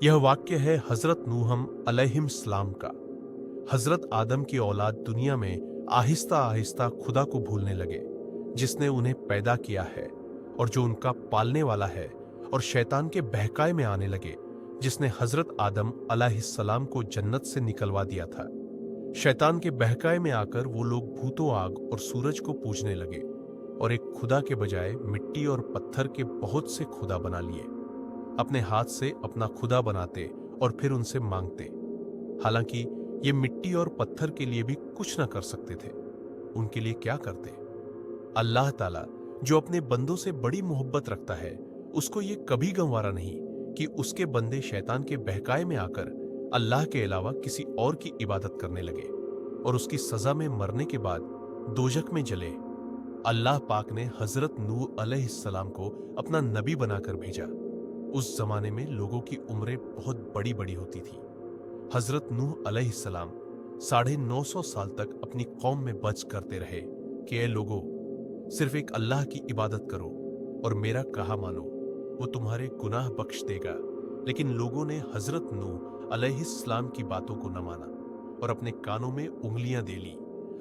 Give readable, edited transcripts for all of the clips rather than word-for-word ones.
यह वाक्य है हजरत नूह अलैहिस्सलाम का। हजरत आदम की औलाद दुनिया में आहिस्ता आहिस्ता खुदा को भूलने लगे, जिसने उन्हें पैदा किया है और जो उनका पालने वाला है, और शैतान के बहकाए में आने लगे, जिसने हजरत आदम अलैहिस्सलाम को जन्नत से निकलवा दिया था। शैतान के बहकाए में आकर वो लोग भूतों, आग और सूरज को पूजने लगे और एक खुदा के बजाय मिट्टी और पत्थर के बहुत से खुदा बना लिए। अपने हाथ से अपना खुदा बनाते और फिर उनसे मांगते। हालांकि ये मिट्टी और पत्थर के लिए भी कुछ ना कर सकते थे। उनके लिए क्या करते? अल्लाह ताला जो अपने बंदों से बड़ी मोहब्बत रखता है, उसको ये कभी गंवारा नहीं कि उसके बंदे शैतान के बहकाए में आकर अल्लाह के अलावा किसी और की इबादत करने लगे और उसकी सजा में मरने के बाद दोजख में जले। अल्लाह पाक ने हजरत नूह अलैहिस्सलाम को अपना नबी बनाकर भेजा। उस जमाने में लोगों की उम्रें बहुत बड़ी बड़ी होती थी। हजरत नूह अलैहिस्सलाम 950 साल तक अपनी कौम में बच करते रहे कि ए लोगों, सिर्फ एक अल्लाह की इबादत करो और मेरा कहा मानो, वो तुम्हारे गुनाह बख्श देगा। लेकिन लोगों ने हजरत नूह अलैहिस्सलाम की बातों को न माना और अपने कानों में उंगलियां दे ली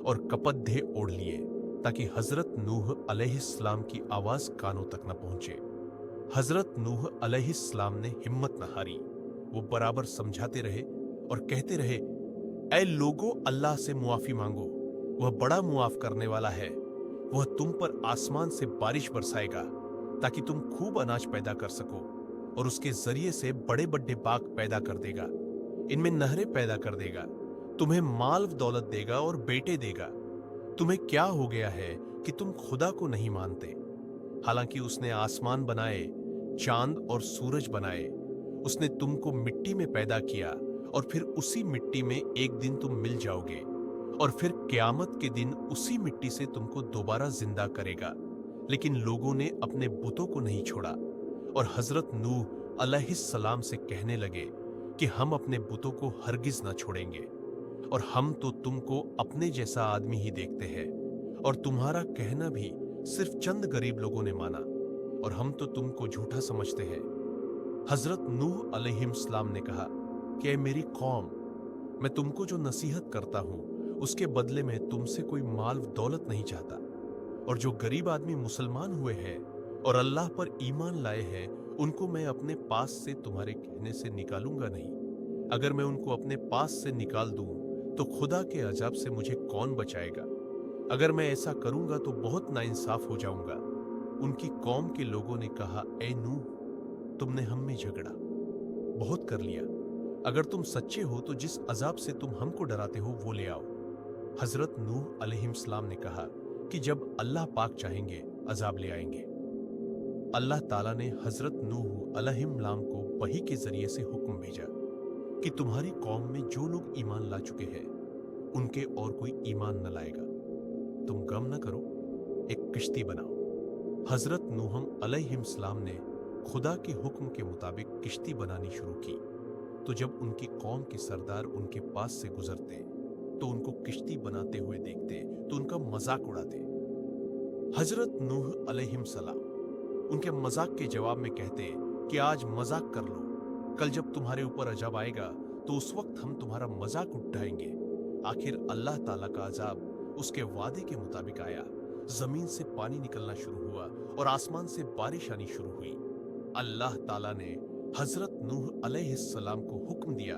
और कपड़े ओढ़ लिए ताकि हजरत नूह अलैहिस्सलाम की आवाज कानों तक न पहुंचे। हजरत नूह अलैहिस्सलाम ने हिम्मत न हारी। वो बराबर समझाते रहे और कहते रहे, ऐ लोगों, अल्लाह से मुआफी मांगो, वह बड़ा मुआफ करने वाला है। वह तुम पर आसमान से बारिश बरसाएगा ताकि तुम खूब अनाज पैदा कर सको और उसके जरिए से बड़े बड़े बाग पैदा कर देगा। इनमें नहरें पैदा कर देगा, तुम्हें माल दौलत देगा और बेटे देगा। तुम्हें क्या हो गया है कि तुम खुदा को नहीं मानते? हालांकि उसने आसमान बनाए, चांद और सूरज बनाए। उसने तुमको मिट्टी में पैदा किया और फिर उसी मिट्टी में एक दिन तुम मिल जाओगे और फिर क़यामत के दिन उसी मिट्टी से तुमको दोबारा जिंदा करेगा। लेकिन लोगों ने अपने बुतों को नहीं छोड़ा और हजरत नूह अलैहिस्सलाम से कहने लगे कि हम अपने बुतों को हरगिज ना छोड़ेंगे और हम तो तुमको अपने जैसा आदमी ही देखते हैं और तुम्हारा कहना भी सिर्फ चंद गरीब लोगों ने माना और हम तो तुमको झूठा समझते हैं। हजरत नूह अलैहिस्सलाम ने कहा कि ऐ मेरी कौम, मैं तुमको जो नसीहत करता हूं उसके बदले में तुमसे कोई माल दौलत नहीं चाहता, और जो गरीब आदमी मुसलमान हुए हैं और अल्लाह पर ईमान लाए हैं, उनको मैं अपने पास से तुम्हारे कहने से निकालूंगा नहीं। अगर मैं उनको अपने पास से निकाल दूं तो खुदा के अजाब से मुझे कौन बचाएगा? अगर मैं ऐसा करूंगा तो बहुत नाइंसाफ हो जाऊंगा। उनकी कौम के लोगों ने कहा, ए नूह, तुमने हम में झगड़ा बहुत कर लिया। अगर तुम सच्चे हो तो जिस अजाब से तुम हमको डराते हो वो ले आओ। हजरत नूह अलैहिस्सलाम ने कहा कि जब अल्लाह पाक चाहेंगे अजाब ले आएंगे। अल्लाह ताला ने हजरत नूह अलैहिस्सलाम को वही के जरिए से हुक्म भेजा कि तुम्हारी कौम में जो लोग ईमान ला चुके हैं उनके और कोई ईमान न लाएगा। तुम गम न करो, एक किश्ती बनाओ। हजरत नूह अलैहिस्सलाम ने खुदा के हुक्म के मुताबिक किश्ती बनानी शुरू की। तो जब उनकी कौम के सरदार उनके पास से गुजरते तो उनको किश्ती बनाते हुए देखते तो उनका मजाक उड़ाते। हजरत नूह अलैहिस्सलाम उनके मजाक के जवाब में कहते कि आज मजाक कर लो, कल जब तुम्हारे ऊपर अजाब आएगा तो उस वक्त हम तुम्हारा मजाक उठाएंगे। आखिर अल्लाह ताला का अजाब उसके वादे के मुताबिक आया। जमीन से पानी निकलना शुरू हुआ और आसमान से बारिश आनी शुरू हुई। अल्लाह ताला ने हजरत नूह अलैहिस्सलाम को हुक्म दिया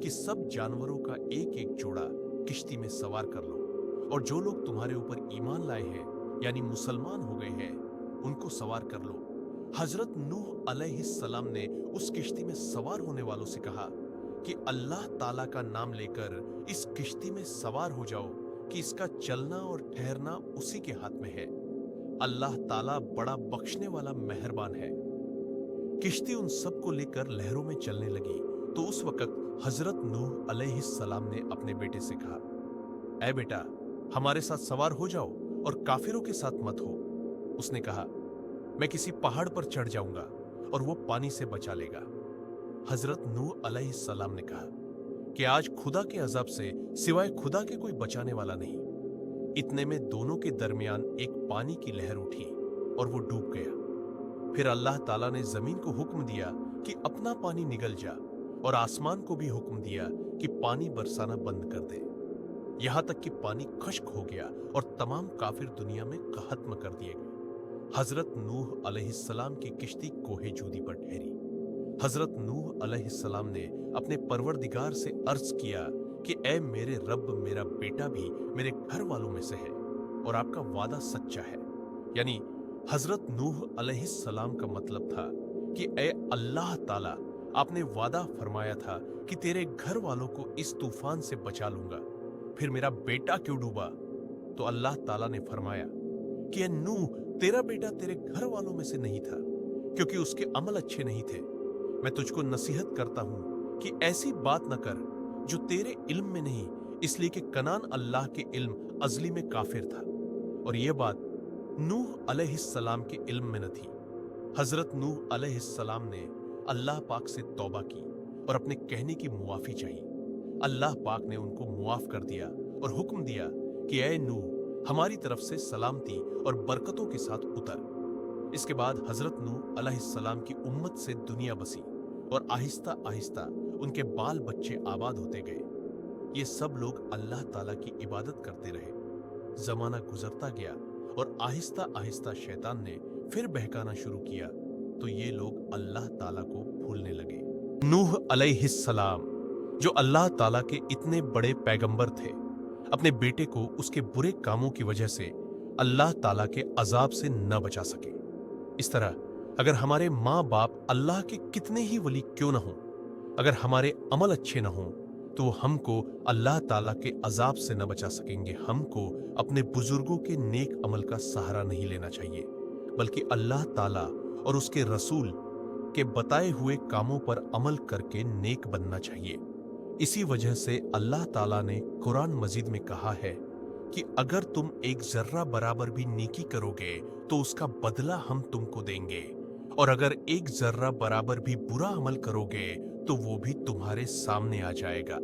कि सब जानवरों का एक एक जोड़ा किश्ती में सवार कर लो और जो लोग तुम्हारे ऊपर ईमान लाए हैं यानी मुसलमान हो गए हैं उनको सवार कर लो। हजरत नूह अलैहिस्सलाम ने उस किश्ती में सवार होने वालों से कहा कि अल्लाह ताला का नाम लेकर इस किश्ती में सवार हो जाओ कि इसका चलना और ठहरना उसी के हाथ में है। अल्लाह ताला बड़ा बख्शने वाला मेहरबान है। किश्ती उन सब को लेकर लहरों में चलने लगी तो उस वक्त हजरत नूह अलैहिस्सलाम ने अपने बेटे से कहा, ऐ बेटा, हमारे साथ सवार हो जाओ और काफिरों के साथ मत हो। उसने कहा, मैं किसी पहाड़ पर चढ़ जाऊंगा और वो पानी से बचा लेगा। हजरत नूह अलैहिस्सलाम ने कहा कि आज खुदा के अजाब से सिवाय खुदा के कोई बचाने वाला नहीं। इतने में दोनों के दरमियान एक पानी की लहर उठी और वो डूब गया। फिर अल्लाह ताला ने जमीन को हुक्म दिया कि अपना पानी निगल जा और आसमान को भी हुक्म दिया कि पानी बरसाना बंद कर दे। यहां तक कि पानी खुश्क हो गया और तमाम काफिर दुनिया में खत्म कर दिए गए। हजरत नूह अलैहिस्सलाम की किश्ती कोहे जूदी पर ठहरी। हजरत नूह अलैहिस्सलाम ने अपने परवरदिगार से अर्ज किया कि ऐ मेरे रब, मेरा बेटा भी मेरे घर वालों में से है और आपका वादा सच्चा है। यानी हजरत नूह अलैहिस्सलाम का मतलब था कि ऐ अल्लाह ताला, आपने वादा फरमाया था कि तेरे घर वालों को इस तूफान से बचा लूंगा, फिर मेरा बेटा क्यों डूबा? तो अल्लाह ताला ने फरमाया कि ऐ नूह, तेरा बेटा तेरे घर वालों में से नहीं था क्योंकि उसके अमल अच्छे नहीं थे। मैं तुझको नसीहत करता हूं कि ऐसी बात न कर जो तेरे इल्म में नहीं, इसलिए कि कनान अल्लाह के इल्म अजली में काफिर था और यह बात नूह अलैहिस्सलाम के इल्म में न थी। हजरत नूह अलैहिस्सलाम ने अल्लाह पाक से तौबा की और अपने कहने की मुआफी चाहिए। अल्लाह पाक ने उनको मुआफ कर दिया और हुक्म दिया कि ऐ नूह, हमारी तरफ से सलामती और बरकतों के साथ उतर। इसके बाद हजरत नूह अलैहिस्सलाम की उम्मत से दुनिया बसी और आहिस्ता आहिस्ता उनके बाल बच्चे आबाद होते गए। ये सब लोग अल्लाह ताला की इबादत करते रहे। जमाना गुजरता गया और आहिस्ता आहिस्ता शैतान ने फिर बहकाना शुरू किया तो ये लोग अल्लाह ताला को भूलने लगे। नूह अलैहिस्सलाम, जो अल्लाह ताला के इतने बड़े पैगंबर थे, अपने बेटे को उसके बुरे कामों की वजह से अल्लाह ताला के अजाब से न बचा सके। इस तरह अगर हमारे माँ बाप अल्लाह के कितने ही वली क्यों न हों, अगर हमारे अमल अच्छे न हों, तो हमको अल्लाह ताला के अजाब से न बचा सकेंगे। हमको अपने बुजुर्गों के नेक अमल का सहारा नहीं लेना चाहिए, बल्कि अल्लाह ताला और उसके रसूल के बताए हुए कामों पर अमल करके नेक बनना चाहिए। इसी वजह से अल्लाह ताला ने कुरान मजीद में कहा है कि अगर तुम एक जर्रा बराबर भी नेकी करोगे तो उसका बदला हम तुमको देंगे, और अगर एक जर्रा बराबर भी बुरा अमल करोगे तो वो भी तुम्हारे सामने आ जाएगा।